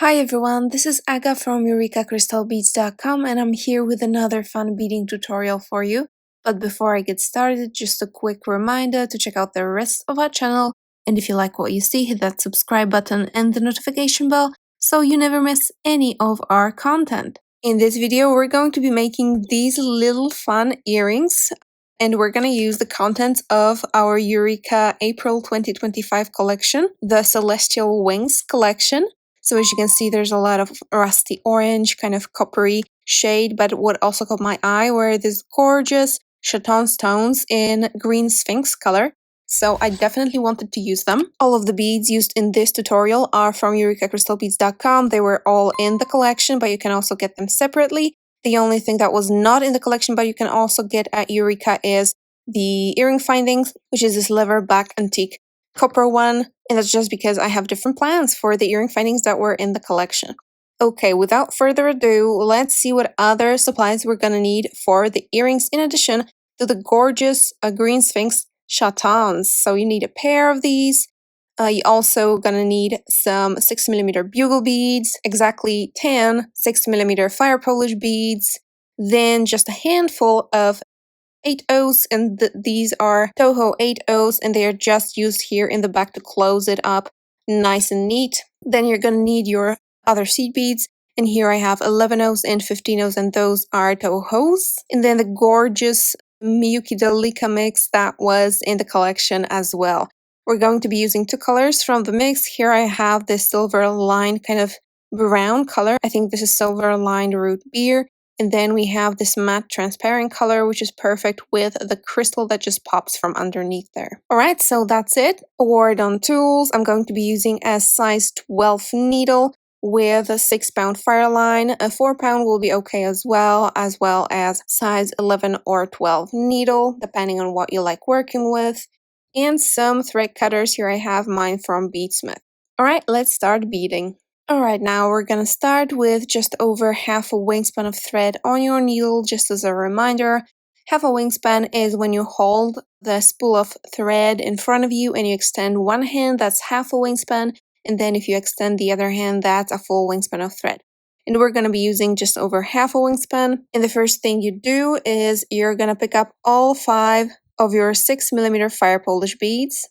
Hi everyone, this is Aga from EurekaCrystalBeads.com and I'm here with another fun beading tutorial for you. But before I get started, just a quick reminder to check out the rest of our channel, and if you like what you see, hit that subscribe button and the notification bell so you never miss any of our content. In this video, we're going to be making these little fun earrings, and we're going to use the contents of our Eureka April 2025 collection, the Celestial Wings collection. So as you can see, there's a lot of rusty orange, kind of coppery shade, but what also caught my eye were these gorgeous Chaton stones in Green Sphinx color. So I definitely wanted to use them. All of the beads used in this tutorial are from EurekaCrystalBeads.com. They were all in the collection, but you can also get them separately. The only thing that was not in the collection, but you can also get at Eureka, is the earring findings, which is this leather black antique copper one, and that's just because I have different plans for the earring findings that were in the collection. Okay, without further ado, let's see what other supplies we're gonna need for the earrings in addition to the gorgeous Green Sphinx Chatons. So you need a pair of these. You also gonna need some 6mm bugle beads, exactly 10 6mm Firepolish beads, then just a handful of 8/0s, and these are Toho 8/0s, and they are just used here in the back to close it up nice and neat. Then you're gonna need your other seed beads, and here I have 11/0s and 15/0s, and those are Tohos. And then the gorgeous Miyuki Delicas mix that was in the collection as well. We're going to be using two colors from the mix. Here I have this silver lined kind of brown color. I think this is silver lined root beer. And then we have this matte transparent color, which is perfect with the crystal that just pops from underneath there. Alright, so that's it. Word on tools. I'm going to be using a size 12 needle with a 6-pound fire line. A 4-pound will be okay as well as size 11 or 12 needle, depending on what you like working with. And some thread cutters. Here I have mine from Beadsmith. Alright, let's start beading. Alright, now we're gonna start with just over half a wingspan of thread on your needle. Just as a reminder, half a wingspan is when you hold the spool of thread in front of you and you extend one hand, that's half a wingspan, and then if you extend the other hand, that's a full wingspan of thread. And we're gonna be using just over half a wingspan. And the first thing you do is you're gonna pick up all 5 of your 6mm Firepolish beads,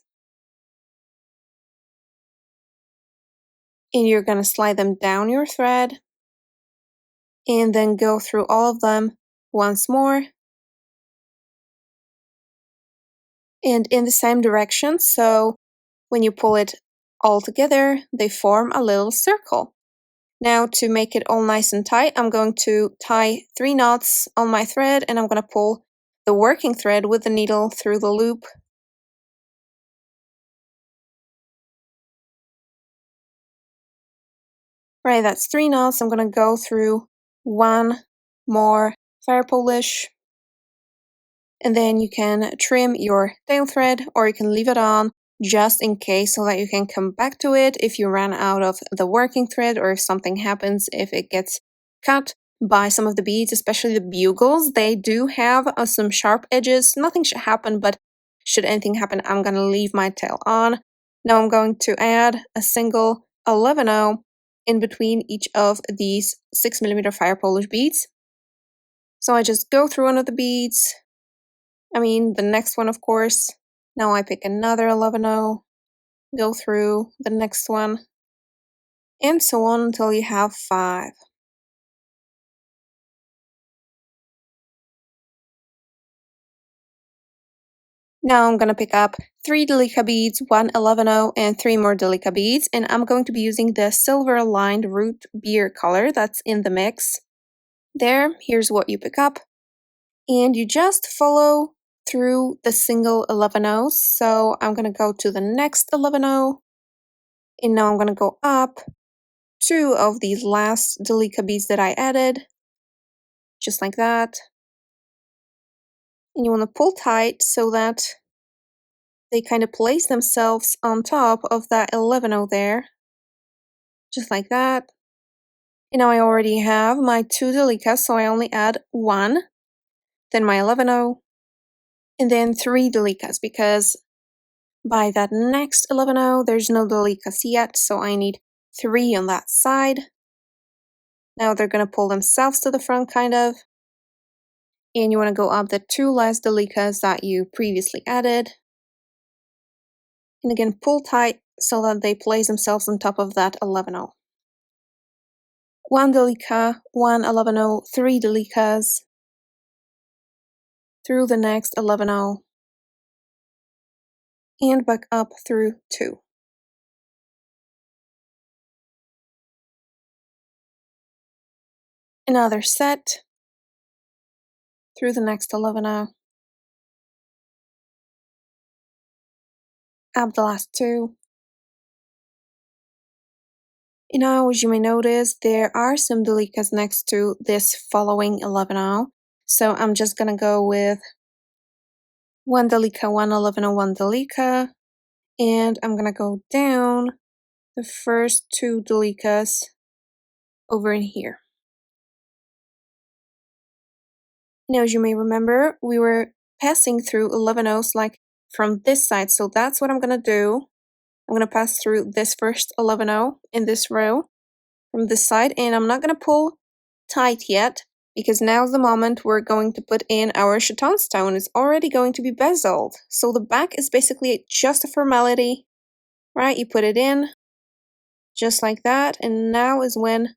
and you're going to slide them down your thread and then go through all of them once more and in the same direction. So when you pull it all together, they form a little circle. Now to make it all nice and tight, I'm going to tie 3 knots on my thread, and I'm going to pull the working thread with the needle through the loop. Right, that's 3 knots. I'm going to go through 1 more Firepolish, and then you can trim your tail thread, or you can leave it on just in case so that you can come back to it if you run out of the working thread, or if something happens, if it gets cut by some of the beads, especially the bugles. They do have some sharp edges. Nothing should happen, but should anything happen, I'm going to leave my tail on. Now I'm going to add a single 11/0 in between each of these 6mm Firepolish beads. So I just go through one of the beads, the next one, of course. Now I pick another 11/0, go through the next one, and so on until you have 5. Now I'm going to pick up 3 Delicas beads, 1 11/0, and 3 more Delicas beads, and I'm going to be using the silver lined root beer color that's in the mix. Here's what you pick up, and you just follow through the single 11/0s. So I'm going to go to the next 11/0, and now I'm going to go up 2 of these last Delicas beads that I added, just like that. And you want to pull tight so that they kind of place themselves on top of that 11/0 there, just like that. And now I already have my 2 Delicas, so I only add 1, then my 11/0, and then 3 Delicas, because by that next 11/0 there's no Delicas yet, so I need 3 on that side. Now they're going to pull themselves to the front, kind of. And you want to go up the 2 last delicas that you previously added. And again, pull tight so that they place themselves on top of that 11-0. 1 delica, 1 11-0, 3 delicas, through the next 11-0, and back up through 2. Another set, through the next 11-0, up the last 2. And now, as you may notice, there are some delicas next to this following 11-0. So I'm just gonna go with 1 delica, 1 11-0, 1 delica, and I'm gonna go down the first 2 delicas over in here. Now, as you may remember, we were passing through 11-0s like from this side, so that's what I'm gonna do. I'm gonna pass through this first 11-0 in this row from this side, and I'm not gonna pull tight yet because now's the moment we're going to put in our Chaton stone. It's already going to be bezeled, so the back is basically just a formality, right? You put it in just like that, and now is when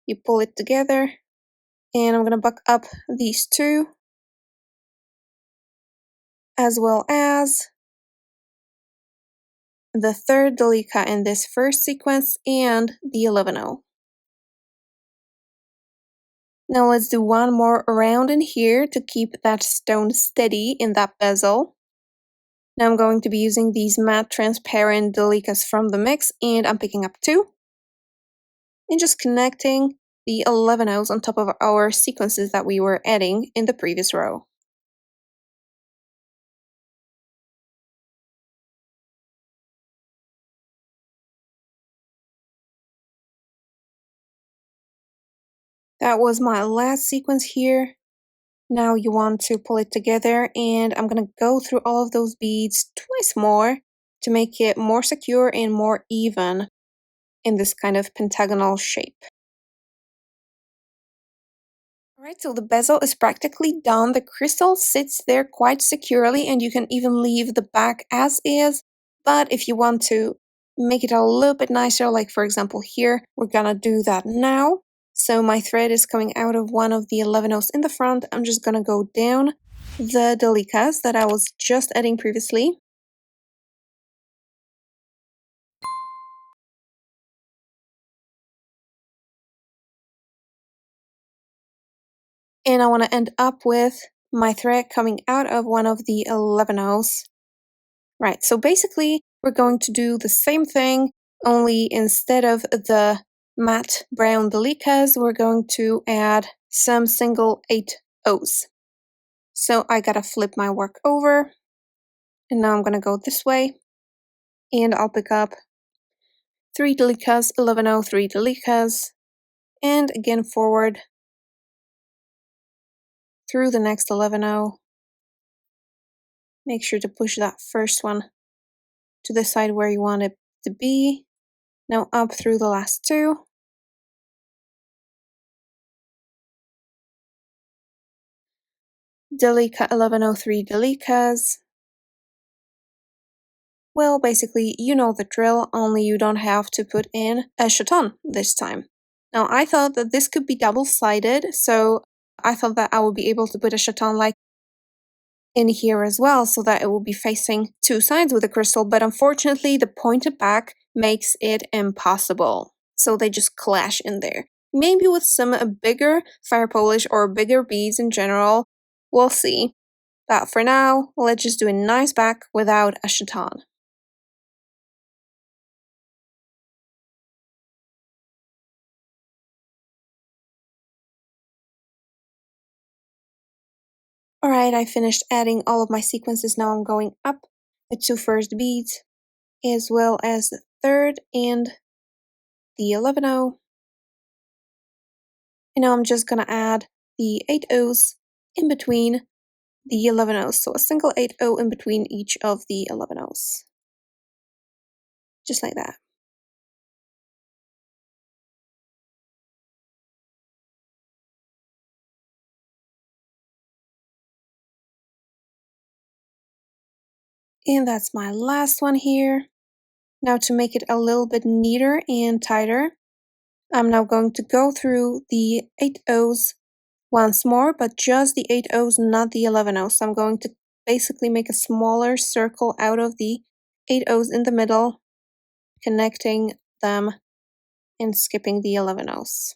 you pull it together. And I'm gonna buck up these 2, as well as the 3rd delica in this first sequence and the 11-0. Now let's do 1 more round in here to keep that stone steady in that bezel. Now I'm going to be using these matte transparent delicas from the mix, and I'm picking up 2 and just connecting the 11-0s on top of our sequences that we were adding in the previous row. That was my last sequence here. Now you want to pull it together, and I'm gonna go through all of those beads twice more to make it more secure and more even in this kind of pentagonal shape. Alright, so the bezel is practically done. The crystal sits there quite securely, and you can even leave the back as is. But if you want to make it a little bit nicer, like for example here, we're gonna do that now. So my thread is coming out of one of the 11-0s in the front. I'm just gonna go down the delicas that I was just adding previously. And I want to end up with my thread coming out of one of the 11-0s. Right, so basically we're going to do the same thing, only instead of the matte brown delicas, we're going to add some single 8-0s. So I gotta flip my work over, and now I'm gonna go this way, and I'll pick up 3 delicas, 11-0, 3 delicas, and again forward through the next 11-0. Make sure to push that first one to the side where you want it to be. Now up through the last 2. Delica 1103 delicas. Well, basically, you know the drill, only you don't have to put in a chaton this time. Now, I thought that this could be double-sided, so I thought that I would be able to put a chaton like in here as well, so that it will be facing 2 sides with the crystal, but unfortunately, the pointed back makes it impossible. So they just clash in there. Maybe with some bigger fire polish or bigger beads in general, we'll see. But for now, let's just do a nice back without a chaton. Alright, I finished adding all of my sequences. Now I'm going up the 2 first beads, as well as the 3rd and the 11-0. And now I'm just gonna add the 8-0s in between the 11-0s. So a single 8-0 in between each of the 11-0s. Just like that. And that's my last one here. Now to make it a little bit neater and tighter, I'm now going to go through the 8 O's once more, but just the 8 O's, not the 11 O's. So I'm going to basically make a smaller circle out of the 8 O's in the middle, connecting them and skipping the 11 O's.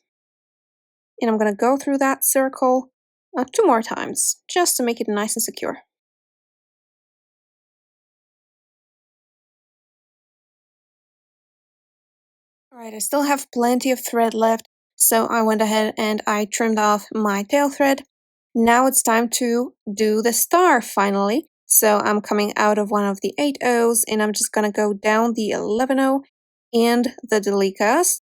And I'm going to go through that circle 2 more times, just to make it nice and secure. Alright, I still have plenty of thread left, so I went ahead and I trimmed off my tail thread. Now it's time to do the star finally. So I'm coming out of one of the 8 O's and I'm just gonna go down the 11 O and the Delicas.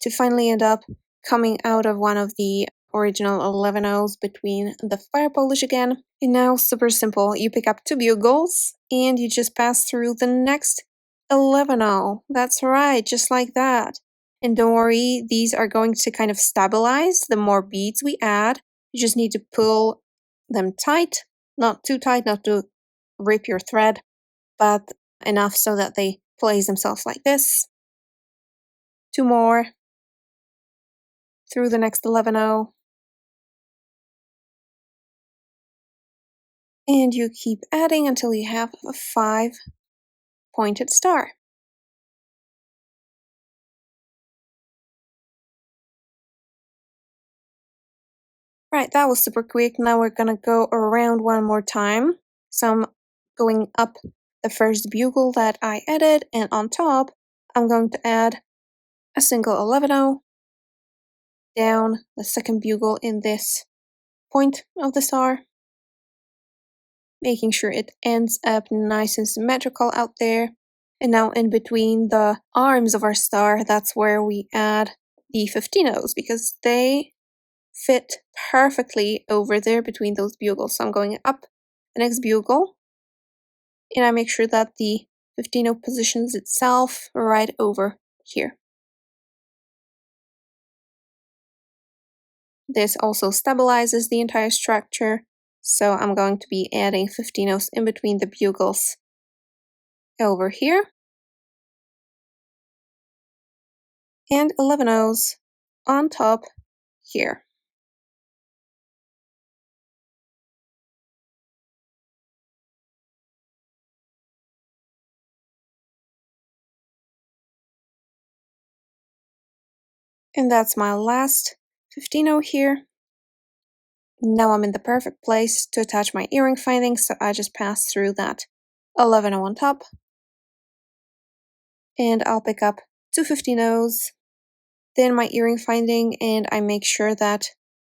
To finally end up coming out of one of the original 11 O's between the Firepolish again. And now, super simple, you pick up 2 bugles and you just pass through the next 11 O. That's right, just like that. And don't worry, these are going to kind of stabilize the more beads we add. You just need to pull them tight, not too tight, not to rip your thread, but enough so that they place themselves like this. 2 more through the next 11 O. And you keep adding until you have a 5 pointed star. Right, that was super quick. Now we're gonna go around one more time. So I'm going up the first bugle that I added, and on top, I'm going to add a single 11 O, down the second bugle in this point of the star, making sure it ends up nice and symmetrical out there. And now in between the arms of our star, that's where we add the 15 O's, because they fit perfectly over there between those bugles. So I'm going up the next bugle, and I make sure that the 15 O positions itself right over here. This also stabilizes the entire structure, so I'm going to be adding 15 O's in between the bugles over here, and 11 O's on top here. And that's my last 15 O here. Now I'm in the perfect place to attach my earring findings, so I just pass through that 11 O on top. And I'll pick up 2 15 O's, then my earring finding, and I make sure that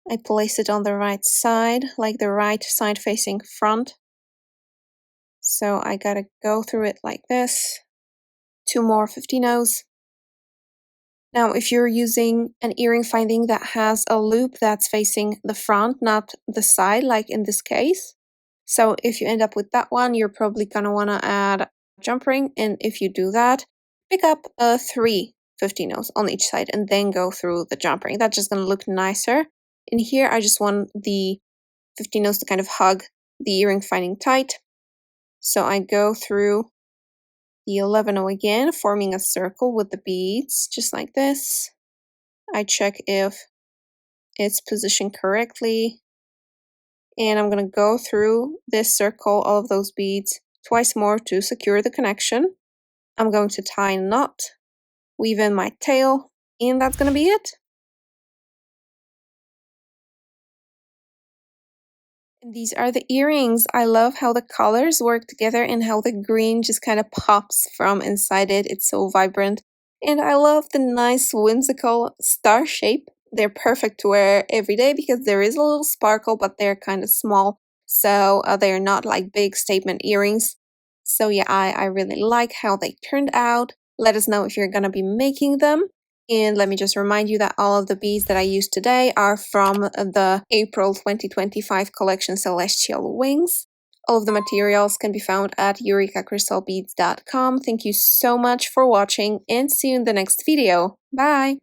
I place it on the right side, like the right side facing front. So I gotta go through it like this. 2 more 15 O's. Now, if you're using an earring finding that has a loop that's facing the front, not the side, like in this case. So if you end up with that one, you're probably gonna wanna add a jump ring, and if you do that, pick up 3 15 O's on each side and then go through the jump ring. That's just gonna look nicer. In here, I just want the 15 O's to kind of hug the earring finding tight. So I go through the 11 O again, forming a circle with the beads, just like this. I check if it's positioned correctly, and I'm going to go through this circle, all of those beads, twice more to secure the connection. I'm going to tie a knot, weave in my tail, and that's going to be it. And these are the earrings. I love how the colors work together and how the green just kind of pops from inside it. It's so vibrant. And I love the nice whimsical star shape. They're perfect to wear every day because there is a little sparkle, but they're kind of small. So they're not like big statement earrings. So yeah, I really like how they turned out. Let us know if you're going to be making them. And let me just remind you that all of the beads that I used today are from the April 2025 collection Celestial Wings. All of the materials can be found at eurekacrystalbeads.com. Thank you so much for watching and see you in the next video. Bye!